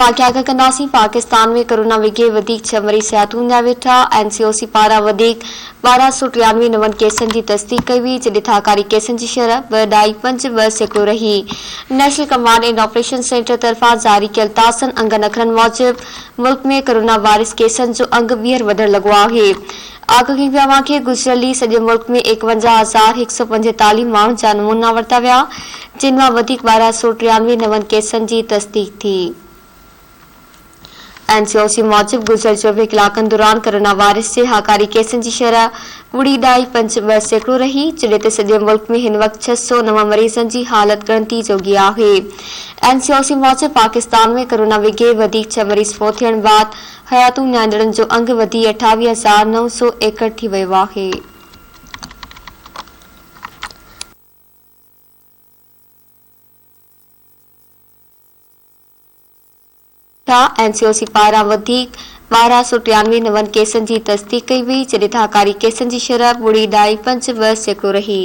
वाक़िया कंदासीं। पाकिस्तान में कोरोना विघे वधीक 6 मरीज़ सिहतूं जा वेठा। एनसीओसी पारां वधीक 1293 नवनि केसनि जी तस्दीक कई हुई, जॾहिं थाकारी केसनि जी शरह 2.52% रही। National command and operation centre तरफ़ां जारी कयल ताज़नि अंगनि अखरनि मूजिबि मुल्क में कोरोना वायरस केसनि जो अंग ॿीहर वधण लॻो आहे। आगाही वियावां खे गुज़िरियल सॼे मुल्क में 51,145 माण्हुनि जा नमूना वरिता विया, जिन मां वधीक 1293 नवनि केसनि जी तस्दीक थी। एनसीओसी मूजिबि गुज़िरियल 24 कलाकनि दौरान कोरोना वायरस जे हाकारी केसनि जी शरह 0.52% रही, जॾहिं त सॼे मुल्क में हिन वक़्तु 609 मरीज़नि जी हालत ॻणती जोगी आहे। एनसीओसी मूजिबि पाकिस्तान में कोरोना विघे वधीक 6 मरीज़ फोत थियण बाद हयातूं न्याणड़नि जो अंग वधी 28,961 थी वियो आहे। एनसीओसी पारां वधीक 1293 नवनि केसनि जी तस्दीक कई हुई, जॾहिं थाकारी केसनि जी शरह 0.52% रही।